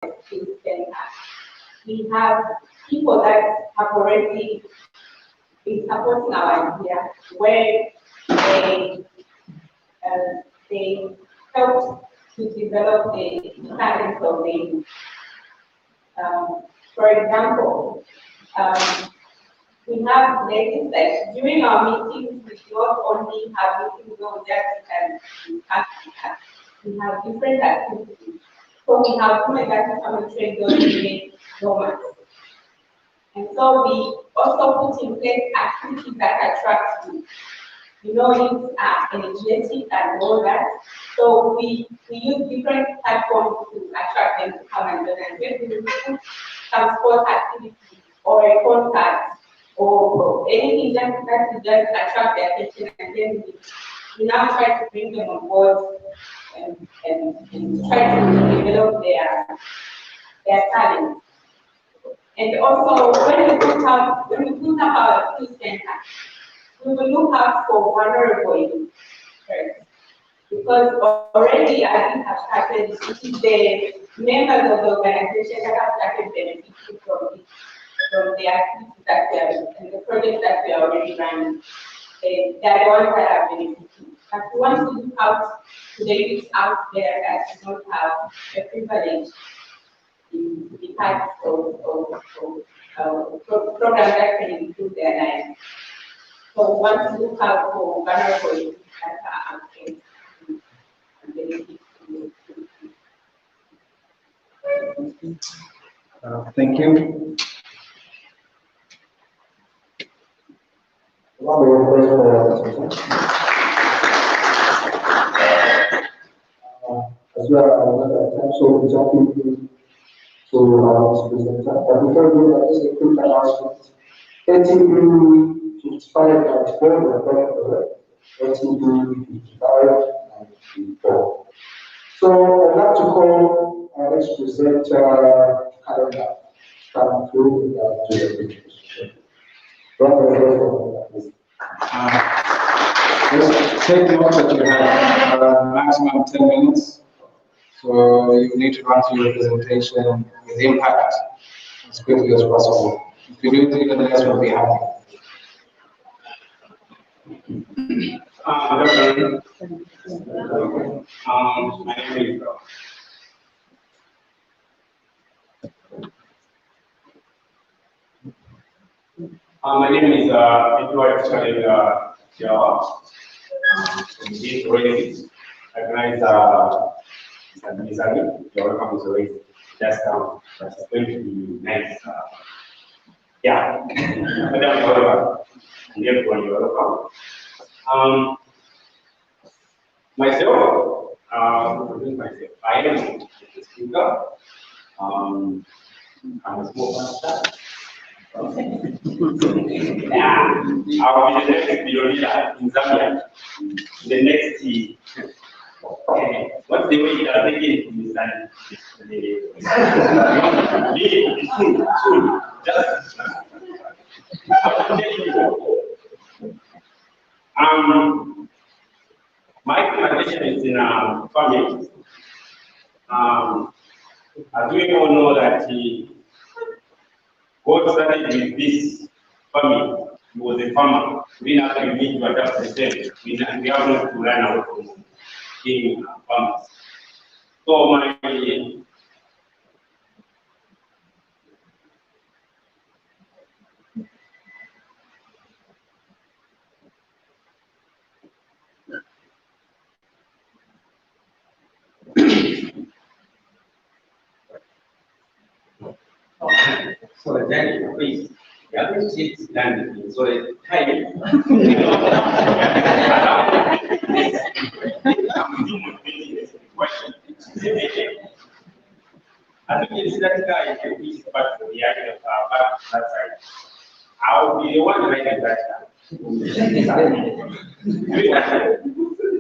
skills center. We have people that have already been supporting our idea, where they helped to develop the talent of the youth. For example, we have ladies that during our meetings, we don't only have meetings where we just discuss. We have different activities. So we have Connekt trade during dormant. And so we also put in place activities that attract youth. You know, youth are energetic and all that. So we use different platforms to attract them to come and join. And when we put some sport activity or a concert or anything that will just attract their attention, and then we now try to bring them on board and try to develop their talent. And also, when we put up our skills center, we will look out for vulnerable youth first. Because already, as we have started, it is the members of the organization that have started benefiting from the activities that we are and the projects that we are already running. They are the ones that are benefiting. But we want to look out to the youth out there that do not have the privilege in the types of programs that can improve their lives. So we want to look out for vulnerable youth that are out there. Thank you. As well, so exactly to our presenter. But before we do that, just a quick announcement. 55 and 4 were correct. 55 and 4. So I'd like to call our next presenter, Connekt, come through to the presentation. Just take note that you have maximum 10 minutes. So you need to run through your presentation with impact as quickly as possible. If you do it even less, we'll be happy. Good afternoon. My name is Edward Chalil Chiawa. He's already recognized Mr. Mizani. Your welcome is already just down. That's going to be nice. Yeah. Madam, you're welcome. And everyone, you're welcome. Myself, I am the speaker. I'm a small master. Yeah, I'll be the next billionaire in Zambia. The next, what's the way you are taking this time? Soon, just. My presentation is in farming. As we all know that God started with this farming. He was a farmer. We now need to adapt the same. We have not to learn out from being farmers. So my so then, please, the other seats landing, so the time. I think it's that guy who is part of the idea of that side. I'll be the one writing that.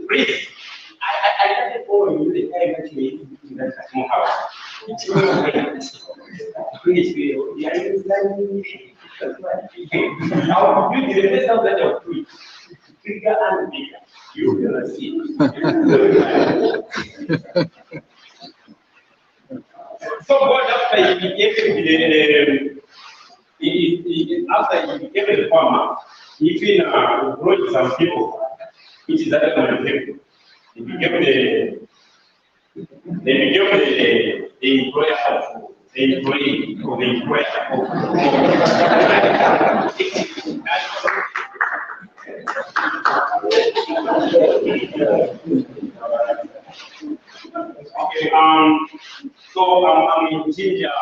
Please, I can't follow you the time actually in that small house. Please, the idea is that I'll give you the best of that of three. Bigger and bigger. You will see. So God, after he gave after he gave the farmer, he even brought some people, which is that kind of people. He became the employer of the employee or the employer of. Okay, so I'm in Ginger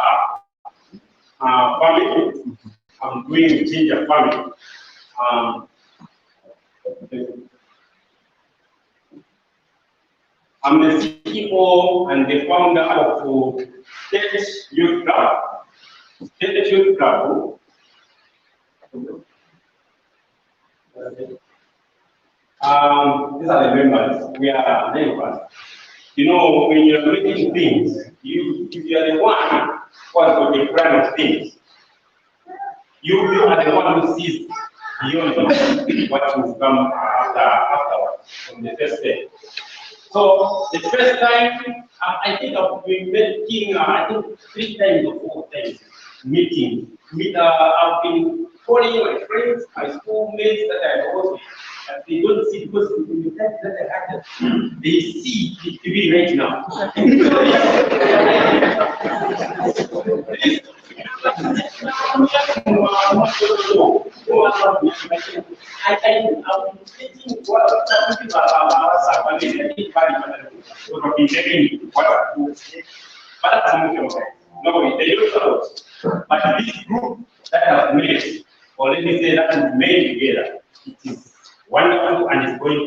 family. I'm doing Ginger family. I'm the CEO and the founder of State Youth Club. State Youth Club. These are the members. We are members. You know, when you're making things, if you are the one who has got the plan of things, you are the one who sees beyond what will come afterwards from the first step. So the first time, I think I've been making, I think 3 times or 4 times meetings. I've been calling my friends, my schoolmates that I was with. They don't see because when you type that I had, they see the TV right now. No, they don't know. But this group that has made, or let me say that is made together, it is wonderful and it's going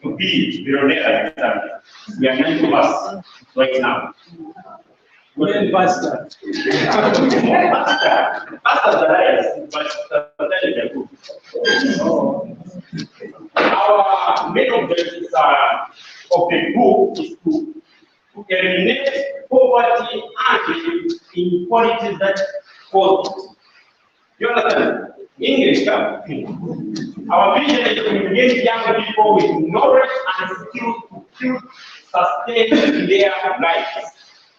to be billionaire. We are 9 of us right now. Well, Pastor. Pastor the highest, but that is the group. Our main objectives of the group is to eliminate poverty and inequalities that cause it. You understand? English, our vision is to engage young people with knowledge and skills to sustain their lives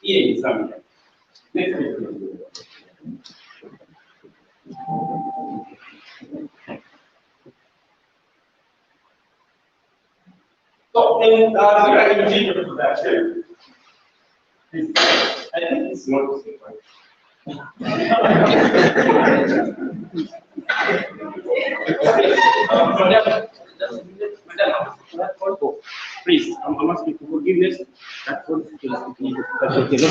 here in Zambia. Next week. So, in the engineer production, I think it's not the same, right? Please, I'm asking for forgiveness. That's what it is.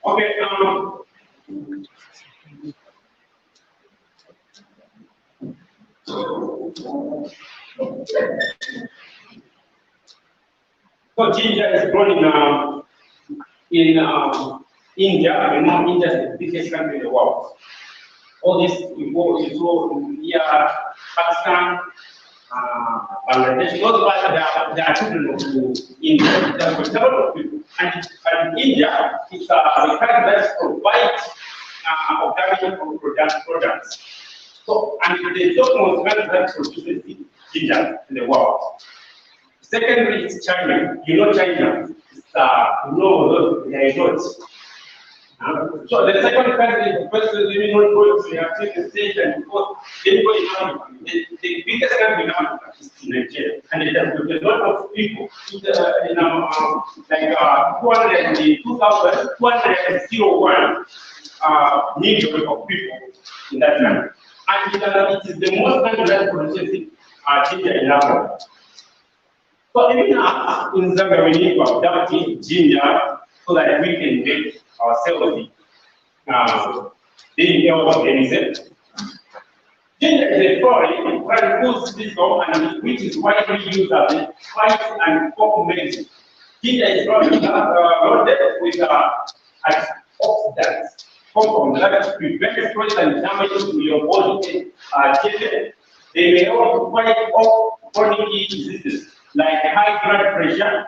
Okay, so ginger is grown in India. You know, India is the biggest country in the world. All this you saw in India, Pakistan, Bangladesh, those they are children of India. There are a lot of people. And India is the country that provides organic products. So, and the top most country that produces ginger in the world. Secondly, it's China. You know China. It's they are not. So the second country is the first living on goods. We have seen the stage and because anybody now, the biggest country now is Nigeria, and it has got a lot of people. Like 201 million of people in that country, and it is the most country that produces ginger in Africa. So even in Zambia, we need to adapt ginger so that we can make ourselves being able to organize it. Ginger is a foreign whose system and which is widely used as a spice and folk medicine. Ginger is loaded with antioxidants compounds that prevent stress and damage to your body. They may also fight off chronic diseases like high blood pressure,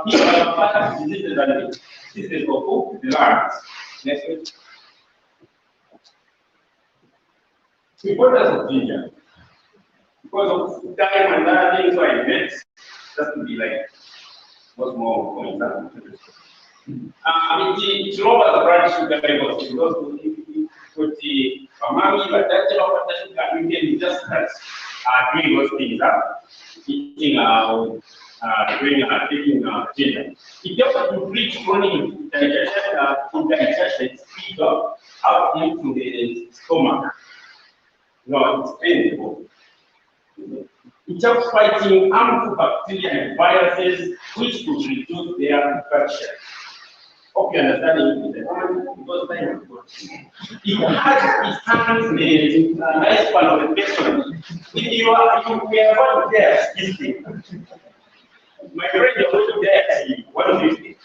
diseases and diseases of the lungs. Next week. The importance of ginger. Because of time and other things, so I meant just to be like what's more points. It lowers blood sugar levels because with the umami, but that's not what the sugar you can just start doing those things, eating taking ginger. It helps to treat chronic indigestion, speed up out into the stomach. No, it's painful. It helps fighting harmful bacteria and viruses, which could reduce their infection. Hope you understand it because it has its hands in the lifespan of the person. If you are going to there, my friend, you're going to there, 150.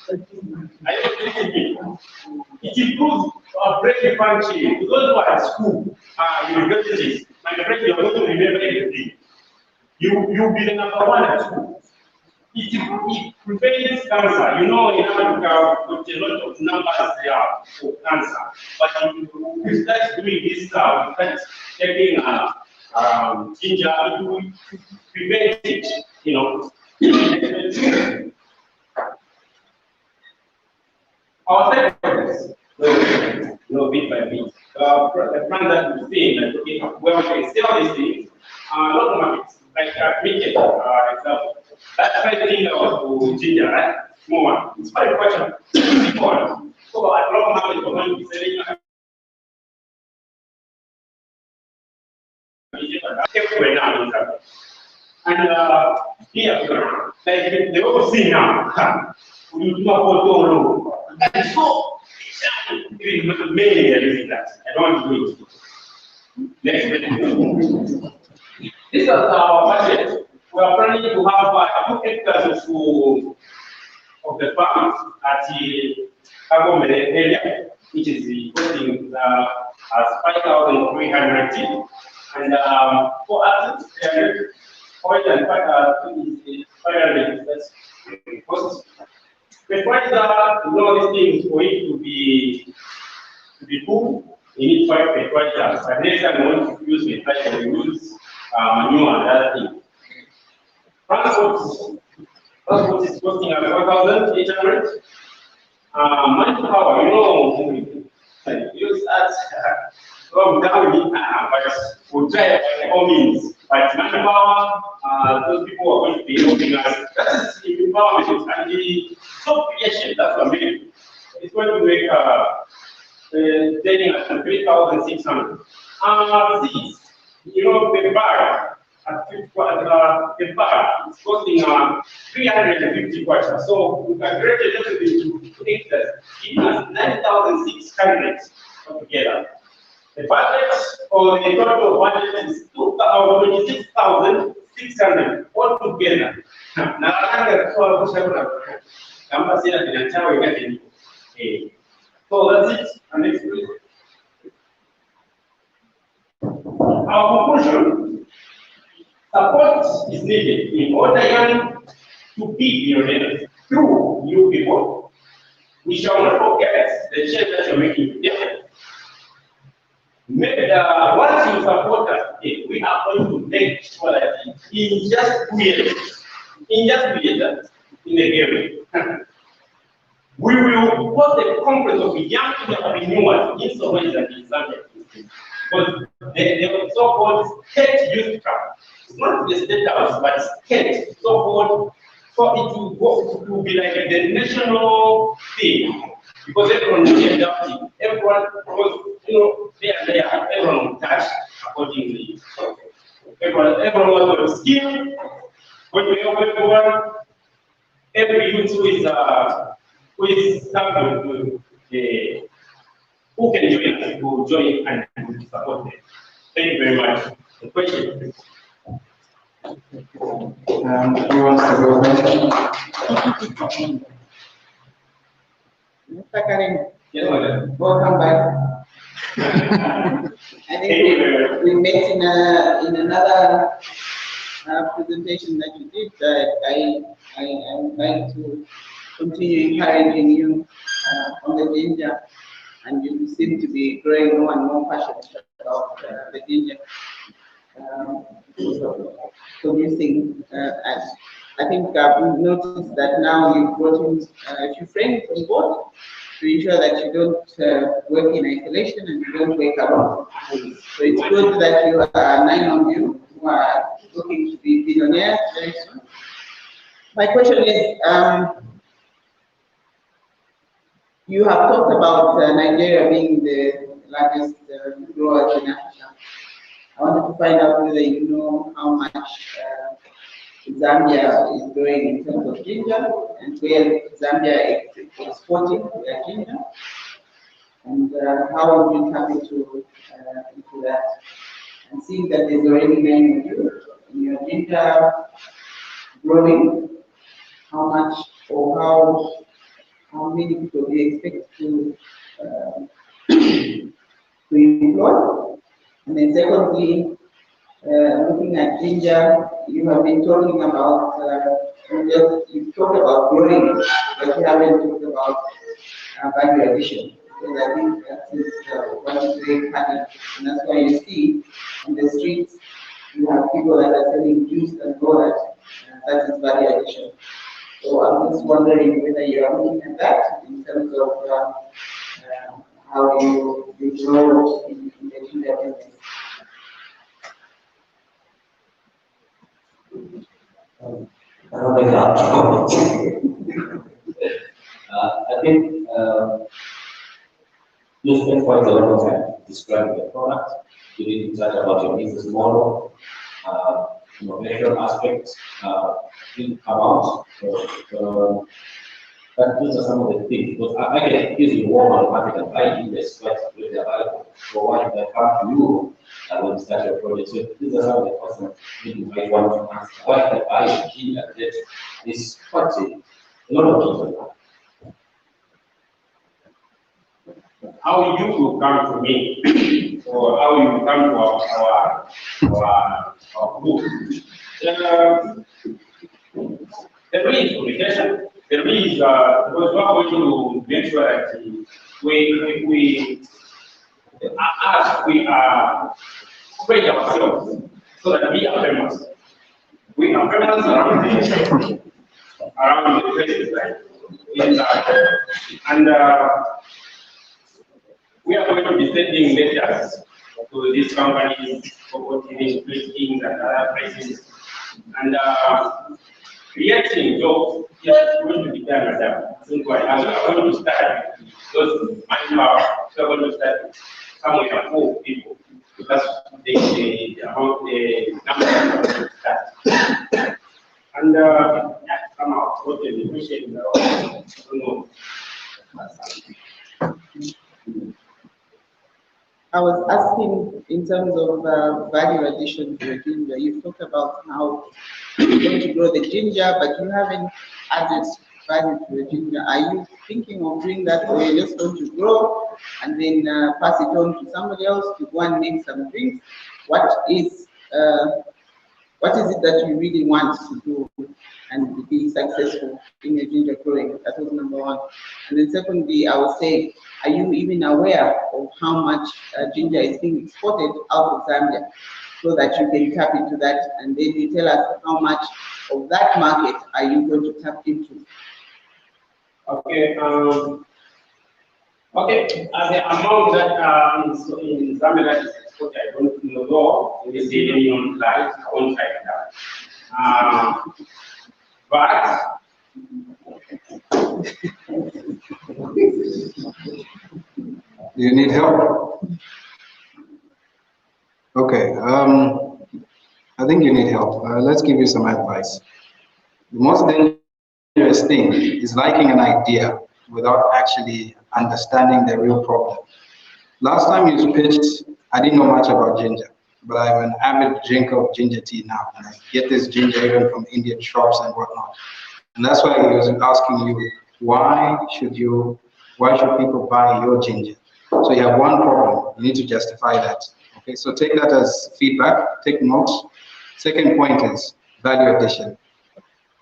I don't think it improves our brain function. To those who are at school, universities, my friend, you're going to remember everything. You'll be the number one at school. It prevents cancer. You know, in Africa, with a lot of numbers there for cancer. But if you start doing this stuff, taking ginger, it will prevent it, you know. Our stakeholders, bit by bit. The plans that we've seen, where we can sell these things, a lot of markets, like cricket, example. That's why the thing about ginger, right? Small one. It's very important. Small one. So a lot of markets are going to be selling everywhere now in South. And here, like they all see now, we do not go to and so many are using that. I don't want to do it. Next video. This is our budget. We are planning to have 2 hectares of the farms at the Kagome area, which is costing as 5,300. And for us, oil and fat is 500. That's the cost. The price that these things for it to be cool, you need 5 fertilizers. But next time we want to use fertilizer, we use manure and other things. Transport is costing us 1,800. Manpower, you know, use that from down, but we'll try by all means. But manpower, those people are going to be helping us. That is the empowerment and the job creation. That's what I mean. It's going to make trading at 3,600. Seeds, you know, the bag. The bag is costing 350 kwacha. So we can create a little bit to hectares. It has 9,600 altogether. The budget or the total budget is 26,600 altogether. So that's it. And next please. Our conclusion. Support is needed in order to be billionaires through you people. We shall not forget the change that you're making together. Once you support us, we are going to make sure that in just 2 years, in the game, we will put the conference of young entrepreneurs in Somalia and in Zambia. Because the so-called state youth club, it's not the state house, but state, so-called, so it will be like the national thing. Because everyone will be adapting, everyone, because, you know, everyone will touch accordingly. Everyone will have a skill. When we help everyone, every youth who is who can join us, who join and support them. Thank you very much. The question, please. Who wants to go first? Mr. Karim, Yes, madam. welcome back. I Thank you very much. think we met in another presentation that you did. I would like to continue encouraging you on the ginger, and you seem to be growing more and more passionate about the ginger. Producing, and I think we've noticed that now you've brought in a few friends on board to ensure that you don't work in isolation and you don't wake up. So it's good that you are 9 of you who are looking to be billionaires very soon. My question is, you have talked about Nigeria being the largest grower in Africa. I wanted to find out whether you know how much Zambia is growing in terms of ginger and where Zambia is exporting their ginger, and how would you tap into that? And seeing that there's already many of you in your ginger growing, how much or how many people do you expect to employ? And then secondly, looking at ginger, you have been talking about, you've talked about growing, but you haven't talked about value addition. Because I think that is what is very important. And that's why you see on the streets, you have people that are selling juice and all that. That is value addition. So I'm just wondering whether you are looking at that in terms of how you grow in the ginger business. I don't think I think you spend quite a lot of time describing the product. You need to touch about your business model, innovation aspects, will come out. But those are some of the things. Because I can easily walk on the market and buy this quite really available. So why did I come to you and when you start your project? So these are some of the questions you might want to answer. Why did I buy a key and get this quite a lot of people? How you will come to me, or how you will come to our group. There is communication. There is because we are going to make sure that we are spread ourselves so that we are famous. We are famous around the places like and we are going to be sending letters to these companies for continuing things and other places. And creating jobs is going to be done at that. So we are going to start those manpower. We are going to start somewhere 4 people because the number of start. And somehow, what the question, I don't know. I was asking in terms of value addition to the ginger. You talked about how you're going to grow the ginger, but you haven't added value to the ginger. Are you thinking of doing that, or you're just going to grow and then pass it on to somebody else to go and make some drinks? What is it that you really want to do and be successful in your ginger growing? That was number one. And then secondly, I would say, are you even aware of how much ginger is being exported out of Zambia so that you can tap into that, and then you tell us how much of that market are you going to tap into? Okay. Okay. The amount that in Zambia that is exported, I don't know. In this area, on light, I won't try that. But Do you need help? Okay, I think you need help. Let's give you some advice. The most dangerous thing is liking an idea without actually understanding the real problem. Last time you pitched, I didn't know much about ginger. but I'm an avid drinker of ginger tea now, and I get this ginger even from Indian shops and whatnot. And that's why he was asking you, why should people buy your ginger? So you have one problem, you need to justify that. Okay, so take that as feedback, take notes. Second point is value addition.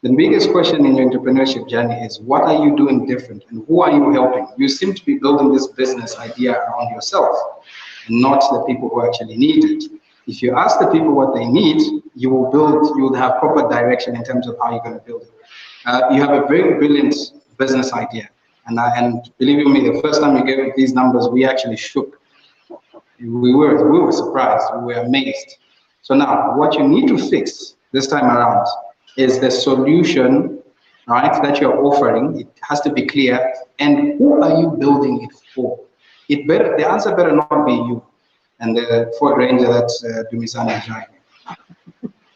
The biggest question in your entrepreneurship journey is what are you doing different and who are you helping? You seem to be building this business idea around yourself, not the people who actually need it. If you ask the people what they need, you will have proper direction in terms of how you're going to build it. You have a very brilliant business idea. And believe you me, the first time you gave these numbers, we actually shook. We were surprised, we were amazed. So now, what you need to fix this time around is the solution, right, that you're offering. It has to be clear, and who are you building it for? The answer better not be you and the Ford Ranger that Dumisani is driving.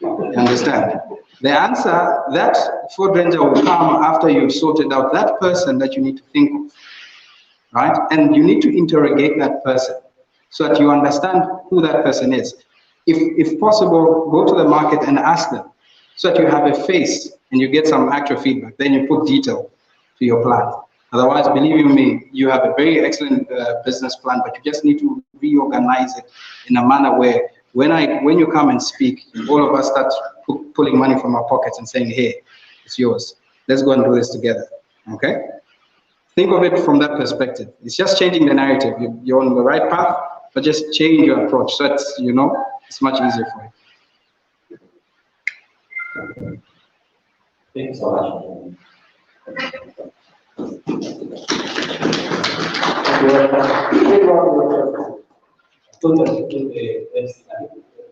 You understand? The answer, that Ford Ranger will come after you've sorted out that person that you need to think of, right? And you need to interrogate that person so that you understand who that person is. If possible, go to the market and ask them so that you have a face and you get some actual feedback. Then you put detail to your plan. Otherwise, believe you me, you have a very excellent business plan, but you just need to reorganize it in a manner where when you come and speak, all of us start pulling money from our pockets and saying, hey, it's yours. Let's go and do this together, okay? Think of it from that perspective. It's just changing the narrative. You're on the right path, but just change your approach. So that's, it's much easier for you. Thank you so much.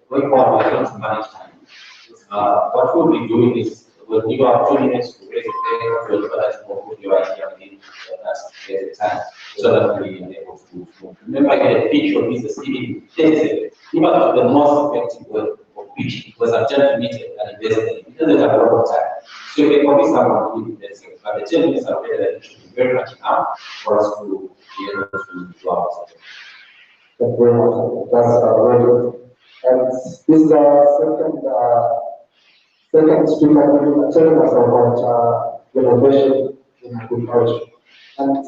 Going forward, we're going to manage time. What we'll be doing is we'll give you 2 minutes to raise a prayer for your brothers to put your idea in the time so that we are able to move. Remember, the pitch of business even the most effective way of pitching because I'm trying to meet an investor. It doesn't have a lot of time. So you can copy someone who is investing, but the 10 minutes are better than it should be very much enough for us to be able to do our stuff. Thank you very much. That's very good. And this second speaker will telling us about innovation in agriculture. And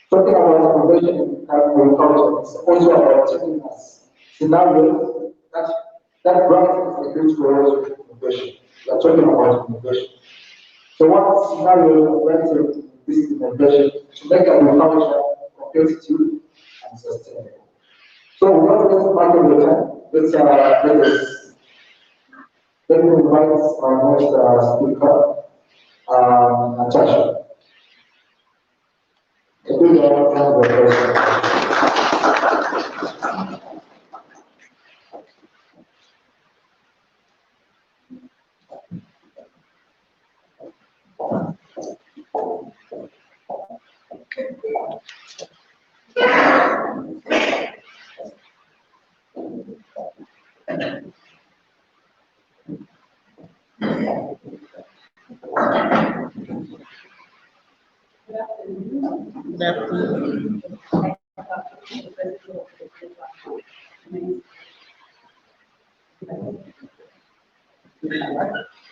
talking about innovation in agriculture is also about taking us scenarios that grant a good growth innovation. We are talking about innovation. So what scenario granted this innovation to make agriculture competitive and sustainable? So we want to back in the time. Let me invite our next speaker, Natasha. Can you have the question?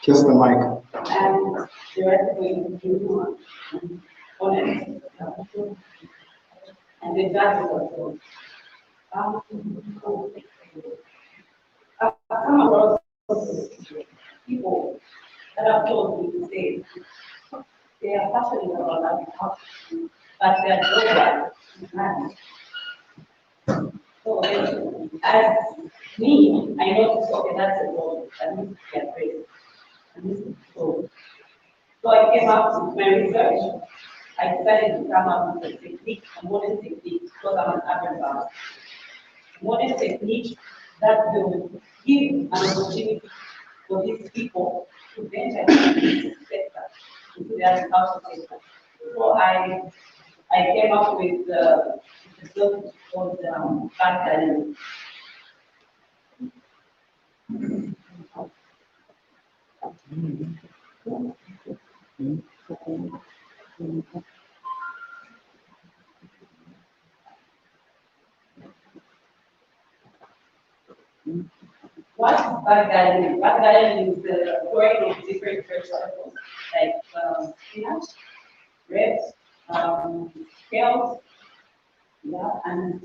Kiss the mic. And theoretically, you on it. And the judge also. I've come across people that have told me to say they are passionate about agriculture, but they are not right. So as me, I noticed, okay, that's a goal, that needs to be addressed. So I came up with my research. I decided to come up with a technique, a modern technique, because I'm an urban farmer. Modern technique that will give an opportunity for these people to venture into this sector, into the agricultural sector. So I came up with the book called Back. what is bag gardening? Bag gardening is the growing of different vegetables like spinach, reds, kales, yeah, and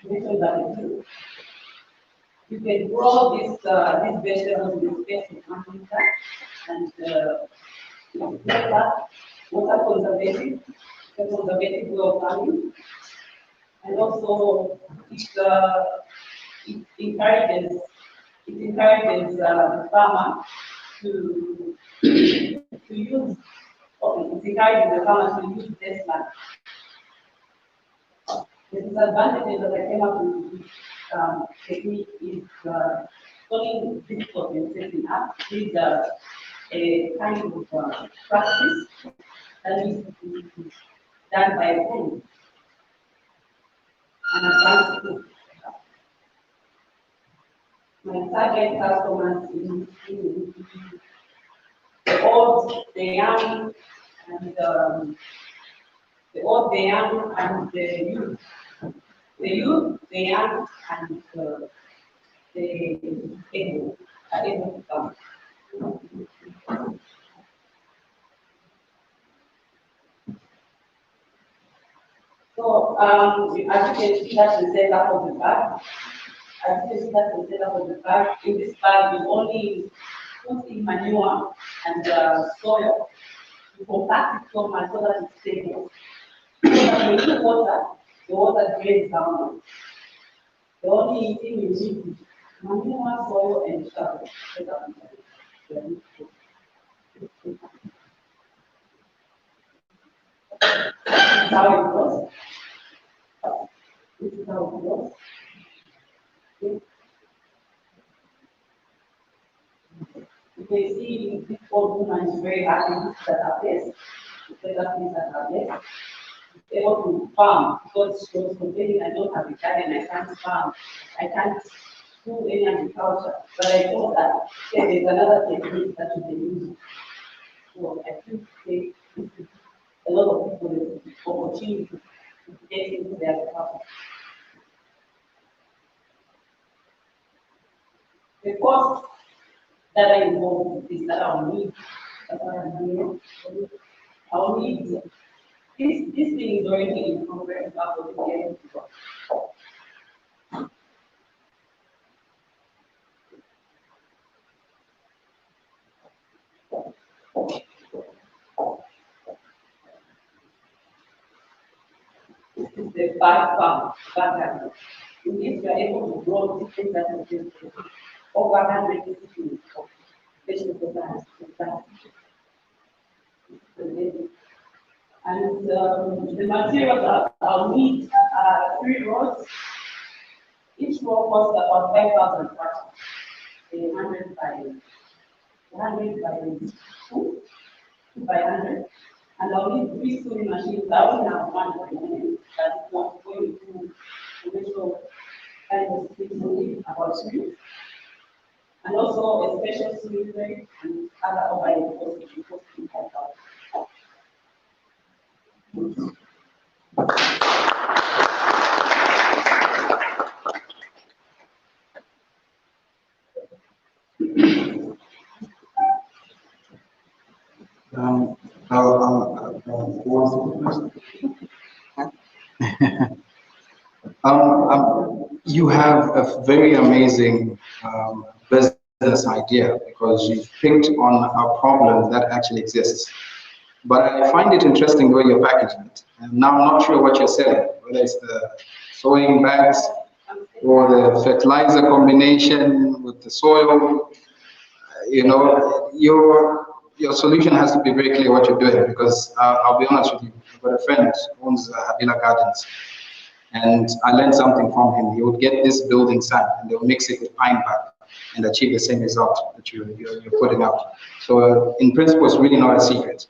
methods that we do. You can grow these vegetables in the space of 1 meter and water conservative, the conservative way of farming, and also it encourages the farmer to use. Okay, it encourages the farmer to use this land. The disadvantages that I came up with this technique is only difficult in setting up. It is a kind of practice that is done by a woman and advanced group. My target customers in the old, the young, and the old, the young, and the youth. The youth, the young, and the able to come. So, as you can see, that's the setup of the bag. As you can see, that's the setup of the bag. In this bag, we only put in manure and soil to compact it so much so that it's stable. So that when you water, the water drains down. The only thing you need is manure, soil, and shovel. This is how it goes. This is how it goes. Okay. You can see this old woman is very happy that her place. Able to farm because she was complaining, I don't have a garden, I can't farm, I can't do any agriculture. But I know that there's another technique that you can use. So I think a lot of people will opportunity to get into their agriculture. The cost that I involved is that I'll need, I'll need this thing is already in progress about the game. This is the back garden. In this, we are able to grow different varieties over 100 species of vegetable plants. And the materials that I'll need are 3 rows. Each row costs about 5,000 parts. 100 by 2 by 100. And I'll need 3 sewing machines. I only have one at the moment. That's not going to measure kind of things about sewing. And also a special sewing tray and other overhead costs which cost 5,000. You have a very amazing business idea because you picked on a problem that actually exists. But I find it interesting the way you're packaging it. And now I'm not sure what you're selling, whether it's the sewing bags or the fertilizer combination with the soil. You know, your solution has to be very clear what you're doing because I'll be honest with you. I've got a friend who owns Habila Gardens. And I learned something from him. He would get this building sand and they'll mix it with pine bark and achieve the same result that you're putting out. So in principle, it's really not a secret.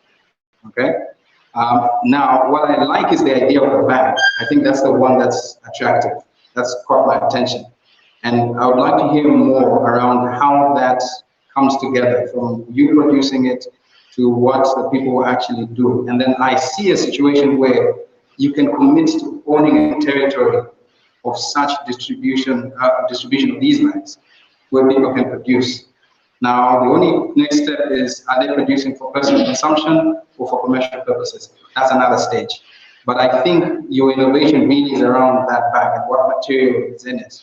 Okay. Now, what I like is the idea of the bag. I think that's the one that's attractive. That's caught my attention. And I would like to hear more around how that comes together from you producing it to what the people actually do. And then I see a situation where you can commit to owning a territory of such distribution of these bags. where people can produce. Now, the only next step is, are they producing for personal consumption or for commercial purposes? That's another stage. But I think your innovation really is around that bag and what material is in it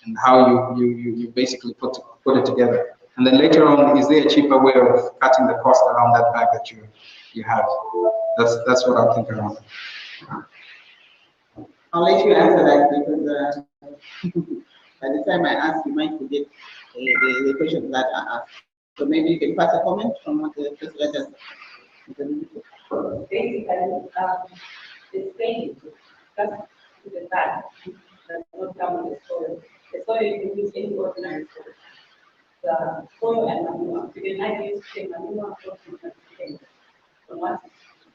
and how you basically put it together. And then later on, is there a cheaper way of cutting the cost around that bag that you have? That's what I'm thinking around. I'll let you answer that because by the time I ask, you might forget the question that I asked. So maybe you can pass a comment from what the president has said. Basically, the stage just to the back does not come with the soil. The soil you can use any ordinary soil. The soil and manure. You can either use the manure or the so much.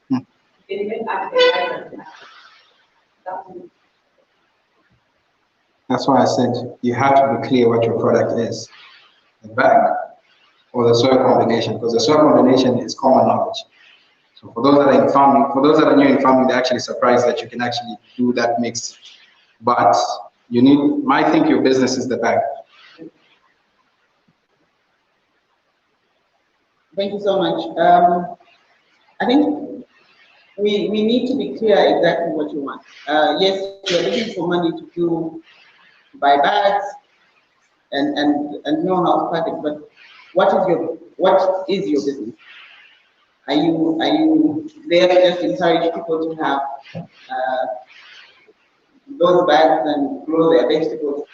You can even add the iron. That's why I said you have to be clear what your product is. The bag or the soil combination, because the soil combination is common knowledge. So for those that are in farming, for those that are new in farming, they're actually surprised that you can actually do that mix. But you need, I think your business is the bag. Thank you so much. I think we need to be clear exactly what you want. Yes, you're looking for money to buy bags and know how to package, but what is your business? Are you there to just encourage people to have those bags and grow their vegetables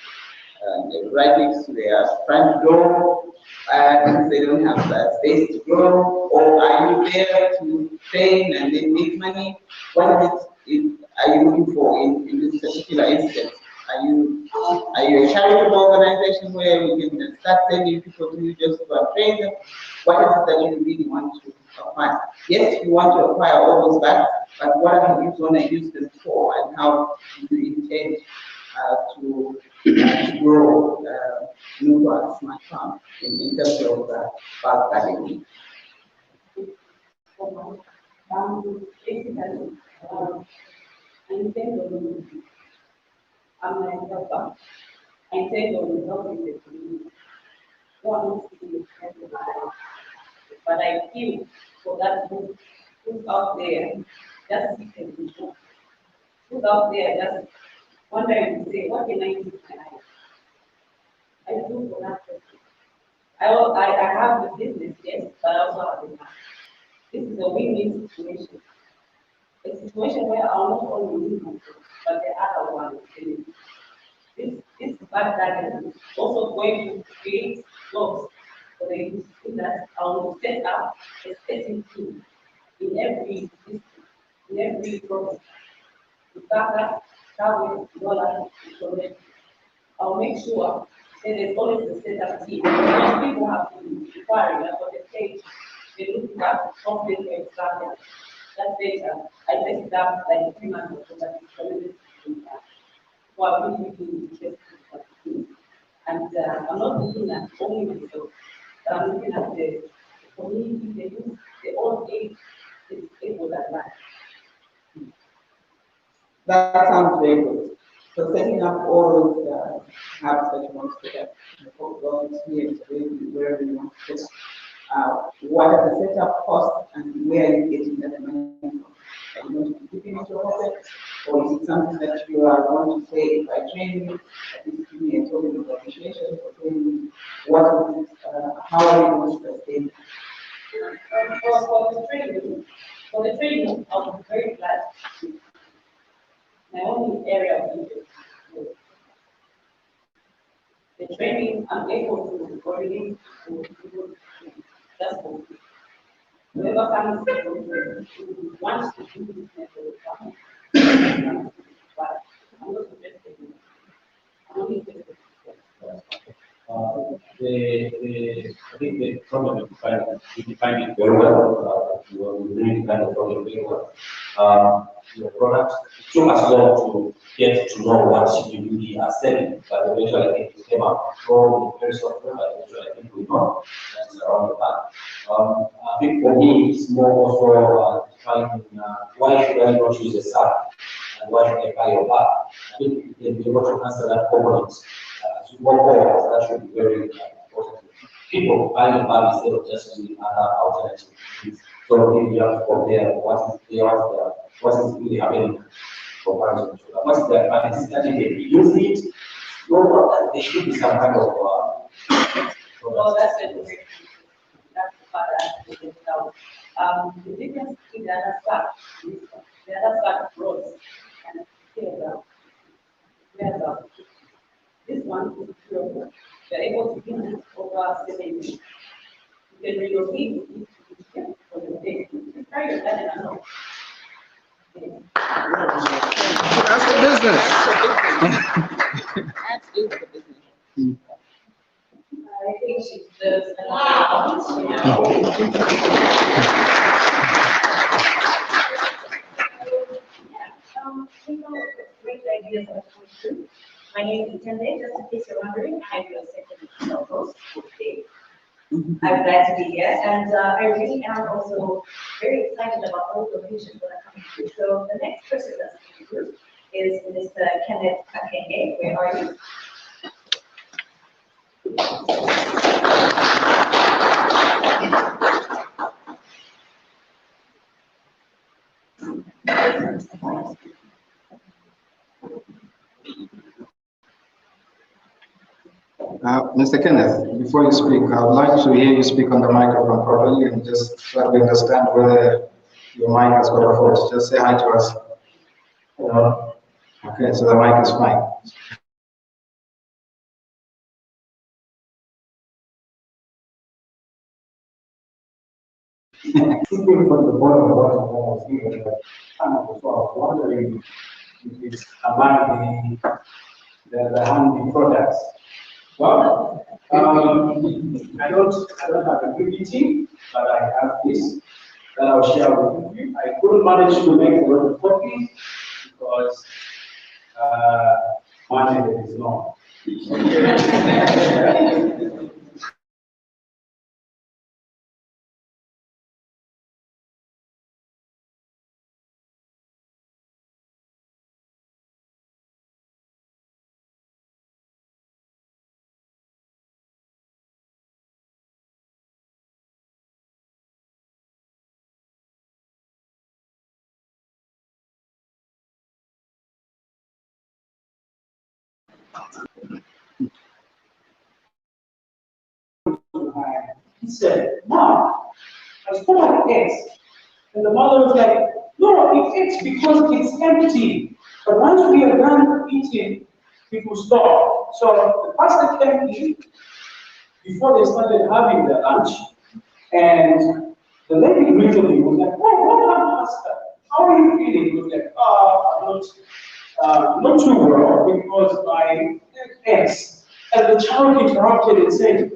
right next to their front door because they don't have space to grow? Or are you there to train and then make money? What are you looking for in this particular instance? Are you a charitable organization where we can start sending people to you just to train them? What is it that you really want to acquire? Yes, you want to acquire all those bags, but what are you going to use them for, and how do you intend to grow new smart farm in terms of bulk packaging? Basically, I intend on, I'm a helper. I intend on helping the community. One is but I feel for that who's out there, just seeking vision. Who's out there, just wondering to say, what can I do for life? I do for that person. I have the business, yes, but I also have the money. This is a win-win situation. A situation where I'll not only lose myself, but the other one is this bad guy is also going to create jobs for the youth so that I will set up a setting team in every district, in every province. To Ghana, Travel, Dollar, Connekt. I'll make sure that there's always a setup team. Because people have to be requiring that for the stage, they look at something to example. That data, I set it up like 3 months ago, but it's already so I really interested in. And I'm not looking at only myself, but I'm looking at the community, the youth, the old age, the disabled at large. That sounds very good. So setting up all those hubs that you want to set up, volunteers, wherever you want to put, what are the setup costs and where are you getting that money from? Are you going to be keeping it your pocket, or is it something that you are going to say, if I train you, at least give me a token of appreciation for training? What is it, how are you going to sustain? For the training, I was very glad. My only area of interest was the training. I'm able to coordinate with people. That's all. Whoever comes who wants to do business with the but I'm not interested in it. I'm only interested I think the problem you define it very well. You really define the problem very well. Your product, it took us long to get to know what you really are selling, but eventually I think it came up from the very software, but eventually I think we know that is around the back. I think for me, it's more also defining why should I not use a SAP and why should I buy your back? I think you can be able to answer that component as you go forward, that should be very important. People find value instead of just doing other alternatives. So if you have to compare what is there, what is really happening comparison to that. What's the advantage that they use it? No, there should be some kind of Well, that's a great. That's the part that I think now. The difference between the other side, the other side grows and scales up. Whereas this one is pure. You're able to do it over 7 years. You can relocate it for the day. Try your head and know. That's the business. That is the business. I think she does another Great ideas are coming through. My name is Itende, just in case you're wondering, I'm your second host for today. I'm glad to be here, and I really am also very excited about all the visions that are coming through. So the next person that's coming through is Mr. Kenneth Kakenge. Where are you? Mr. Kenneth, before you speak, I would like to hear you speak on the microphone properly and just try to understand whether your mic has got a fault. Just say hi to us. Hello. Okay, so the mic is fine. Speaking from the bottom of what I was given, so I was wondering if it's among the handy products. Well, I don't have a PPT, but I have this that I'll share with you. I couldn't manage to make a lot of copies because money is not. He said, Mom, I stomach aches. And the mother was like, no, it aches because it's empty. But once we are done eating, it will stop. So the pastor came in before they started having their lunch, and the lady greeted him was like, oh, welcome, pastor. How are you feeling? He was like, not too well because my head aches. And the child interrupted and said,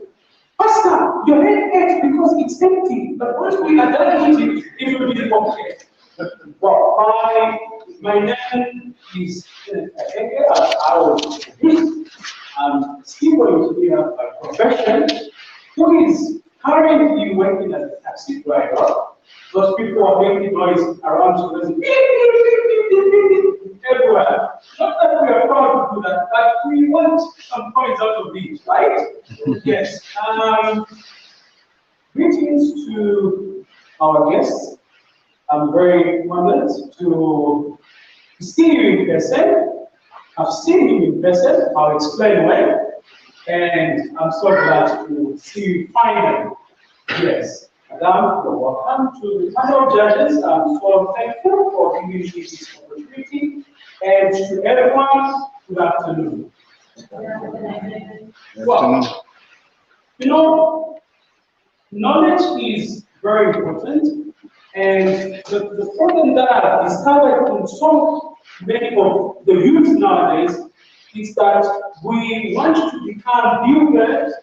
Pastor, your head aches because it's empty, but once we are done eating, it will be okay. Well, my name is I was I'm still going to be a profession who is currently working as a taxi driver. Those people are making noise around to us everywhere. Not that we are proud to do that, but we want some points out of this, right? Yes. Greetings to our guests. I'm very honored to see you in person. I've seen you in person. I'll explain why. And I'm so glad to see you finally. Yes. Madam, you're welcome to the panel of judges. I'm so thankful for giving me this opportunity. And to everyone, good afternoon. Well, you know, knowledge is very important. And the problem that I've discovered in so many of the youth nowadays is that we want to become builders,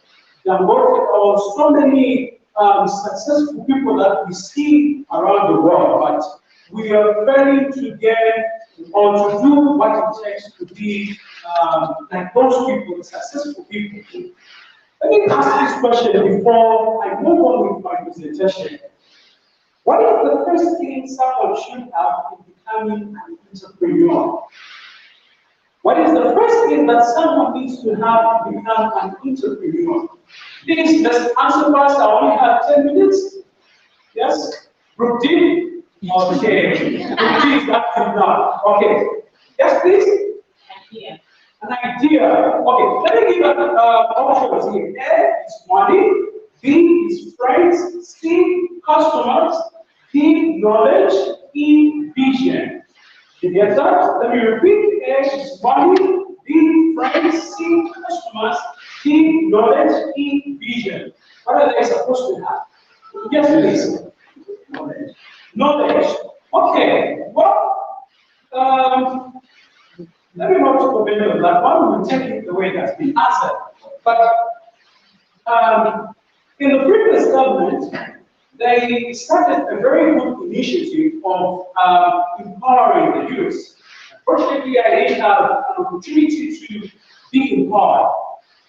or so many successful people that we see around the world, but we are failing to get or to do what it takes to be like those people, successful people. Let me ask this question before I move on with my presentation. What is the first thing someone should have in becoming an entrepreneur? What is the first thing that someone needs to have to become an entrepreneur? Please, let's answer first. I only have 10 minutes. Yes? Group D? Okay. Group D is active now. Okay. Yes, please? Idea. An idea. Okay, let me give options here. A is money, B is friends, C customers, D knowledge, E vision. You get that? Let me repeat. A is money, B friends, C customers, D knowledge, E vision. What are they supposed to have? Yes, please. Knowledge. Knowledge. Okay. Well, let me not comment on that one. We'll take it the way that's been answered. But in the previous government, they started a very good initiative of empowering the youth. Fortunately, I didn't have an opportunity to be empowered.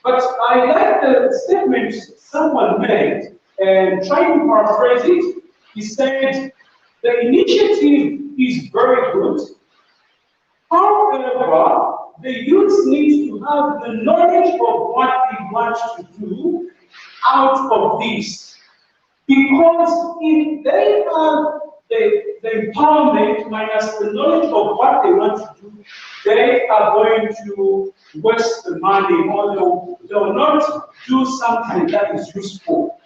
But I like the statement someone made, and trying to paraphrase it, he said, the initiative is very good. However, the youth need to have the knowledge of what they want to do out of this. Because if they have the empowerment minus the knowledge of what they want to do, they are going to waste the money, or they will not do something that is useful.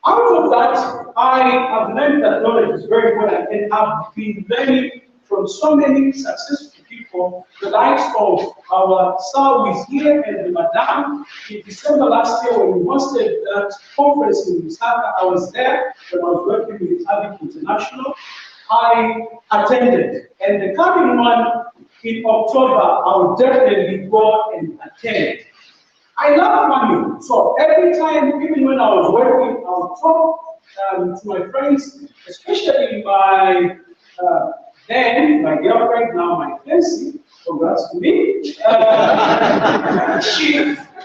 Out of that, I have learned that knowledge is very important, and I've been learning from so many successful people, the likes of our star who is here and the madam. In December last year, when we hosted that conference in Lusaka, I was there when I was working with Avic International. I attended, and the coming one in October, I will definitely go and attend. I love money, so every time, even when I was working, I would talk to my friends, especially my my girlfriend, now my fiancée, congrats to me. She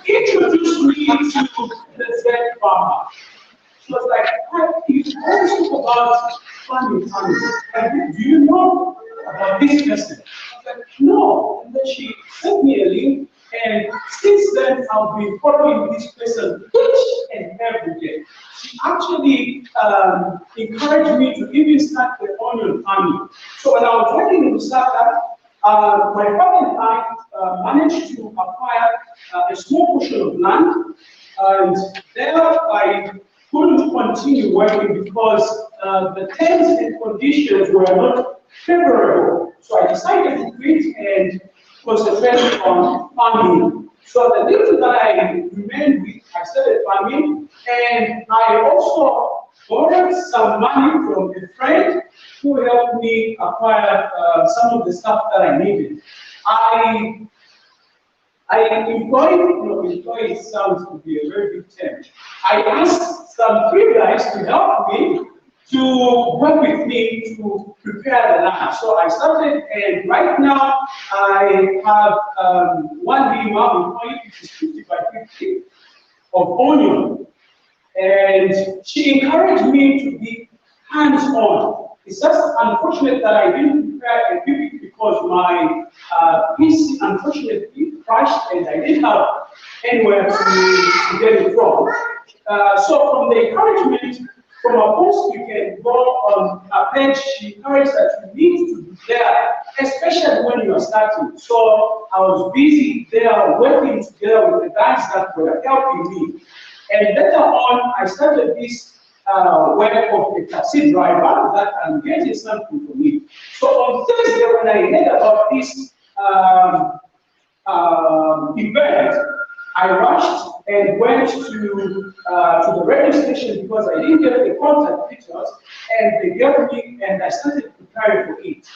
introduced me to the Z farmer. She was like, you always talk about farming. Do you know about this person? I was like, no. And then she sent me a link. And since then, I've been following this person each and every day. She actually encouraged me to even start the onion farming. So when I was working in Lusaka, my father and I managed to acquire a small portion of land, and there I couldn't continue working because the terms and conditions were not favorable. So I decided to quit and concentrate on farming. So the little that I remained with, I started farming, and I also borrowed some money from a friend who helped me acquire some of the stuff that I needed. I employed sounds to be a very big term. I asked some three guys to help me to work with me to prepare the land. So I started, and right now I have one lima, which is 50 by 50 of onion. And she encouraged me to be hands-on. It's just unfortunate that I didn't prepare a pivot because my PC unfortunately crashed and I didn't have anywhere to get it from. So from the encouragement, from a post you can go on a page, she encouraged that you need to be there, especially when you are starting. So I was busy there working together with the guys that were helping me. And later on, I started this work of a taxi driver that I'm getting something for me. So on Thursday, when I heard about this event, I rushed and went to the radio station because I didn't get the contact details, and they gave me, and I started preparing for it.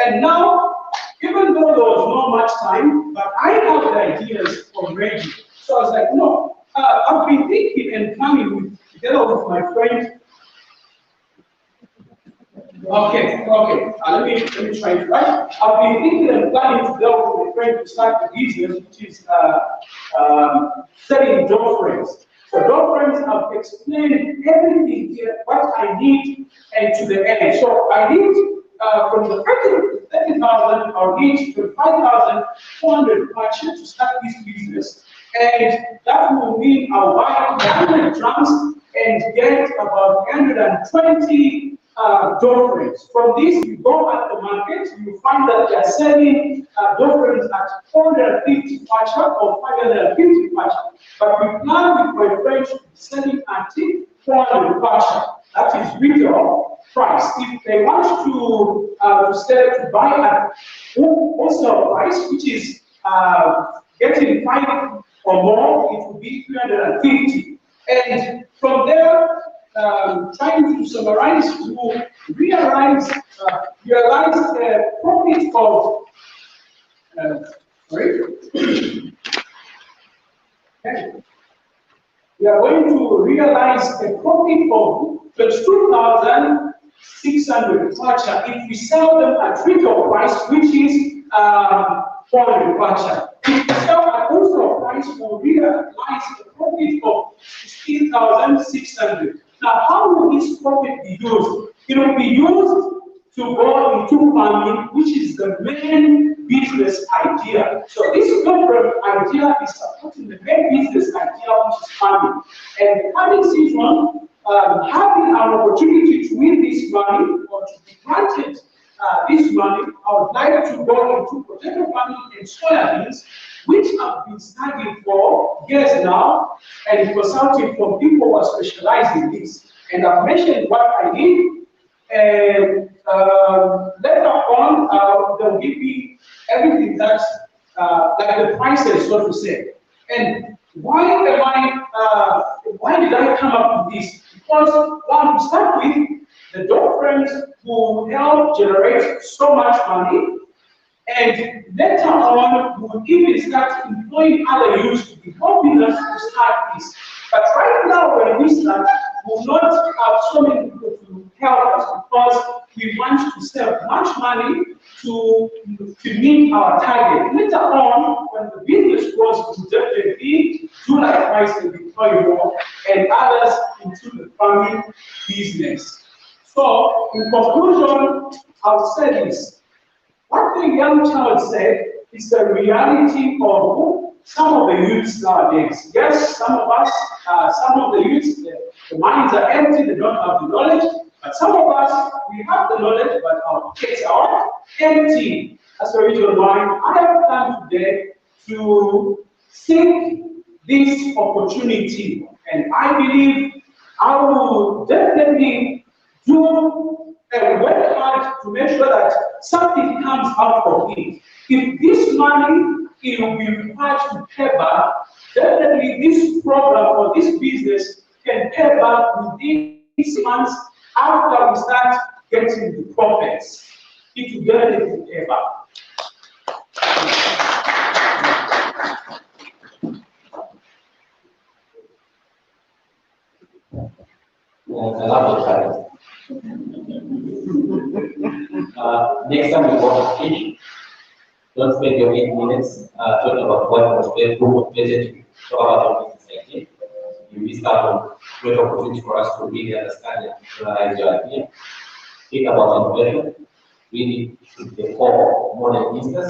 And now, even though there was not much time, but I have the ideas already. So I was like, no, I've been thinking and planning together with my friend. Okay. Let me try it, right? I've been thinking and planning together with my friend to start the business, which is selling door frames. So door frames, I've explained everything here, what I need, and to the end. So I need from the 30,000, I'll need 25,400 to start this business. And that will mean I'll buy 100 drums and get about 120 dough frames. From this, you go at the market, you find that they are selling dough frames at 450 kwacha or 550 kwacha. But we plan with my friends to be selling at 400 kwacha. That is retail price. If they want to buy at wholesale price, which is getting 5 or more, it will be 350. And from there, trying to summarize, to realize the profit of we are going to realize a profit of 22,600 kwacha if we sell them at retail price, which is 400 kwacha. If we sell at wholesale price, we'll realize a profit of 16,600. Now, how will this profit be used? It will be used to go into farming, which is the main business idea. So this corporate idea is supporting the main business idea, which is farming. And having season, having an opportunity to win this money or to be granted this money, I would like to go into potato farming and soya beans, which I've been studying for years now and consulting from people who are specialized in this. And I've mentioned what I need. And later on, they'll give me everything that's like the prices, so to say. And why did I come up with this? Because one, to start with, the dough frames will help generate so much money, and later on, we will even start employing other youths to be helping us to start this. But right now, when we start, we will not have so many people to help us because we want to save much money to meet our target. Later on, when the business grows, we definitely do likewise and deploy more and others into the farming business. So, in conclusion, I'll say this. What the young child said is the reality of some of the youths nowadays. Yes, some of the youths, the minds are empty, they don't have the knowledge. But some of us, we have the knowledge, but our pockets are empty. That's the reason why I have come today to seek this opportunity. And I believe I will definitely do and work hard to make sure that something comes out of it. If this money it will be required to pay back, definitely this program or this business can pay back within 6 months after we start getting the profits. It will definitely pay back. I love the title. Next time we want to teach, don't spend your 8 minutes talking about what was presented. Talk about your business idea. You miss out on great opportunity for us to really understand and analyze your idea. Think about innovation. Really should be the core of modern business.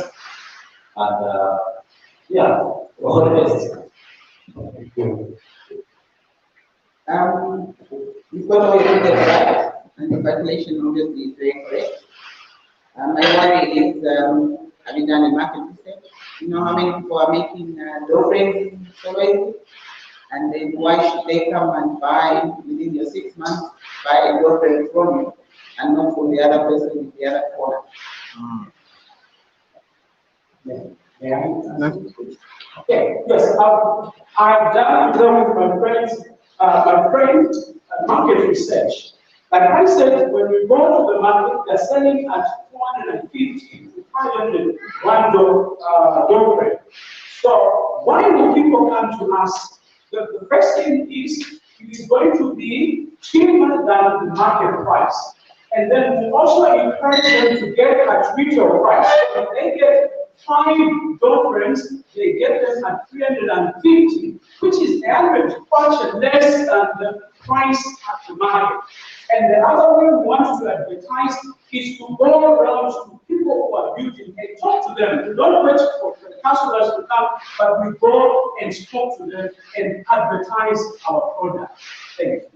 And yeah, all the best. Thank you. You've got all your figures right, and the calculation obviously is very correct. My worry is, have you done a market research? You know how many people are making dough frames in Solwezi? And then why should they come and buy within your 6 months, buy a dough frame from you and not from the other person in the other corner? Okay, yes, I've done with my friends, market research. Like I said, when we go to the market, they're selling at 450 to 500 one dough frame. So why do people come to us? The first thing is it is going to be cheaper than the market price. And then we also encourage them to get at retail price. So if they get 5 dough frames, they get them at 350, which is average much less than the price at the market. And the other way we want to advertise is to go around to people who are building and talk to them. We don't wait for the customers to come, but we go and talk to them and advertise our product. Thank you.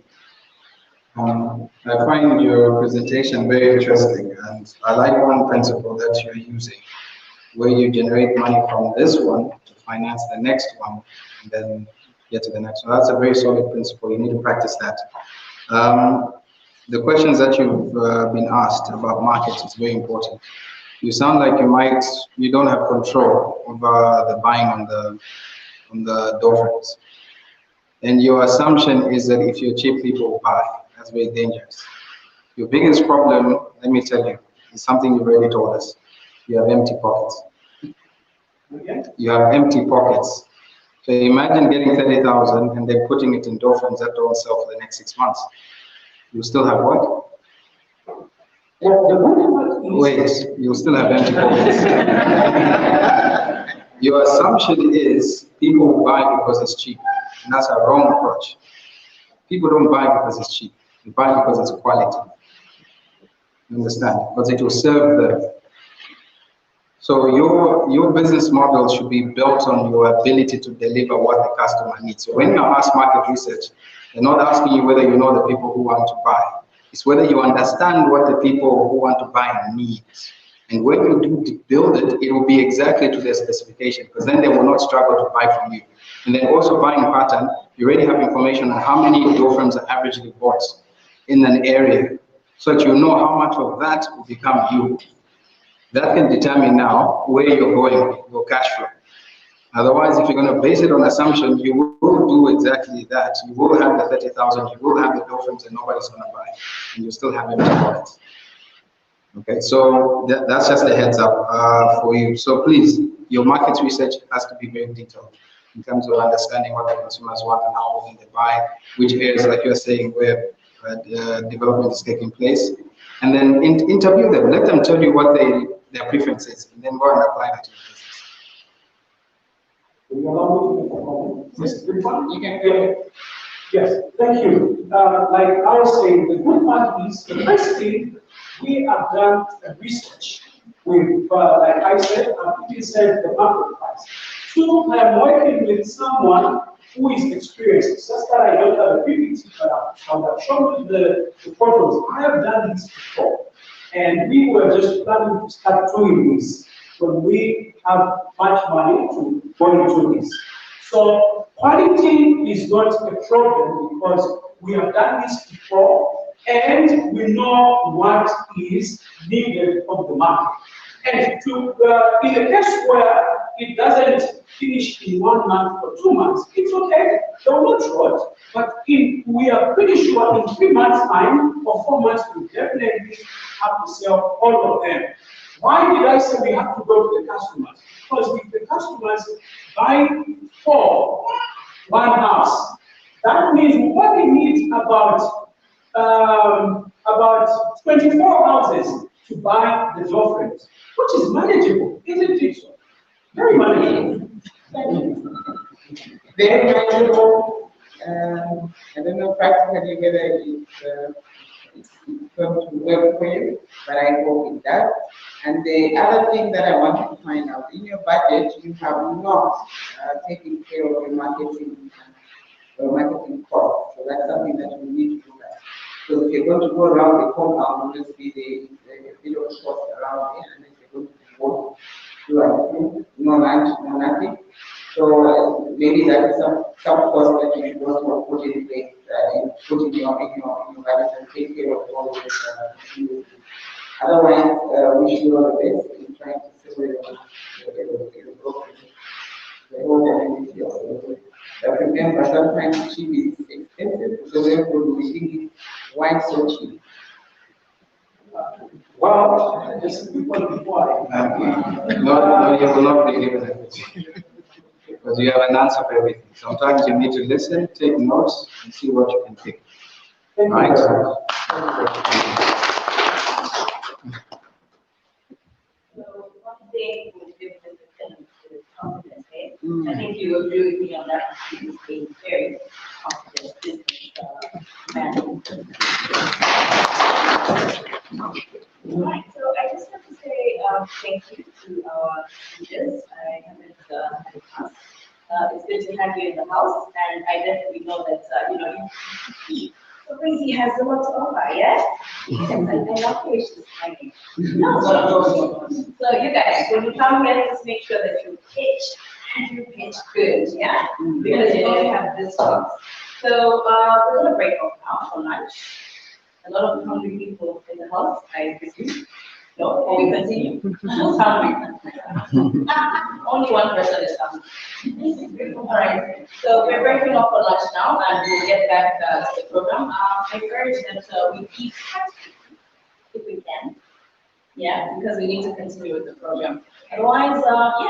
I find your presentation very interesting, and I like one principle that you're using, where you generate money from this one to finance the next one, and then get to the next one. That's a very solid principle. You need to practice that. The questions that you've been asked about markets is very important. You sound like you don't have control over the buying on the dolphins. And your assumption is that if you're cheap, people will buy. That's very dangerous. Your biggest problem, let me tell you, is something you've already told us. You have empty pockets. You have empty pockets. So imagine getting 30,000 and then putting it in dolphins that don't sell for the next 6 months. You still have what? Wait, you still have empty pockets. Your assumption is people will buy because it's cheap. And that's a wrong approach. People don't buy because it's cheap. They buy because it's quality. You understand? Because it will serve them. So your business model should be built on your ability to deliver what the customer needs. So when you ask market research, they're not asking you whether you know the people who want to buy. It's whether you understand what the people who want to buy need. And when you do build it, it will be exactly to their specification, because then they will not struggle to buy from you. And then also buying pattern, you already have information on how many door frames are averagely bought in an area, so that you know how much of that will become you. That can determine now where you're going, your cash flow. Otherwise, if you're going to base it on assumption, you will do exactly that. You will have the 30,000, you will have the door frames, and nobody's going to buy, and you still have empty pockets. Okay, so that's just a heads up for you. So please, your market research has to be very detailed in terms of understanding what the consumers want and how often they buy, which areas, like you're saying, where development is taking place, and then interview them. Let them tell you what their preference is, and then go and apply that to your business. You can go. Yes, thank you. Like I was saying, the good part is the first thing we have done research with, like I said, I've researched the market price. Two, I'm working with someone who is experienced. Just that I don't have a PPT, but I would have shown you the photos. I have done this before, and we were just planning to start doing this when we have much money to go into this. So quality is not a problem because we have done this before and we know what is needed from the market. And to in a case where it doesn't finish in 1 month or 2 months, it's okay. They will not short. But we are pretty sure in 3 months' time or 4 months, we definitely have to sell all of them. Why did I say we have to go to the customers? Because if the customers buy 4, 1 house, that means we only need about 24 houses to buy the door frames, which is manageable, isn't it? Very manageable. Thank you. Very manageable. I don't know practically whether it's going to work for you, but I hope it does. And the other thing that I wanted to find out, in your budget, you have not taken care of your marketing cost. So that's something that we need to do that. So if you're going to go around the compound, obviously the bit of cost around there, and if you're going to do no lunch, no nothing. So maybe that is some cost that you should also put in place, put in your budget and take care of all this. Otherwise, we should do our best in trying to separate the broken. But remember, sometimes cheap is expensive, so therefore we think why so cheap? Well, just before No, you will not be given it. Because you have an answer for everything. Sometimes you need to listen, take notes, and see what you can pick. Right? So one thing with this confidence, I think you agree with me on that. It's a very confident business man. Right, so I just want to say thank you to our teachers. I haven't had a chance. It's good to have you in the house, and I definitely know that so crazy has a lot to offer, yeah? Yes, I love patience, my name. No, so you guys, when you come here, just make sure that you pitch and you pitch good, yeah? Because you only have this chance. So we're gonna break off now for lunch. A lot of hungry people in the house, I presume. No, or we continue. Who's hungry? Only one person is hungry. All right. So we're breaking off for lunch now, and we'll get back to the program. I urge that we keep if we can. Yeah, because we need to continue with the program. Otherwise, yeah.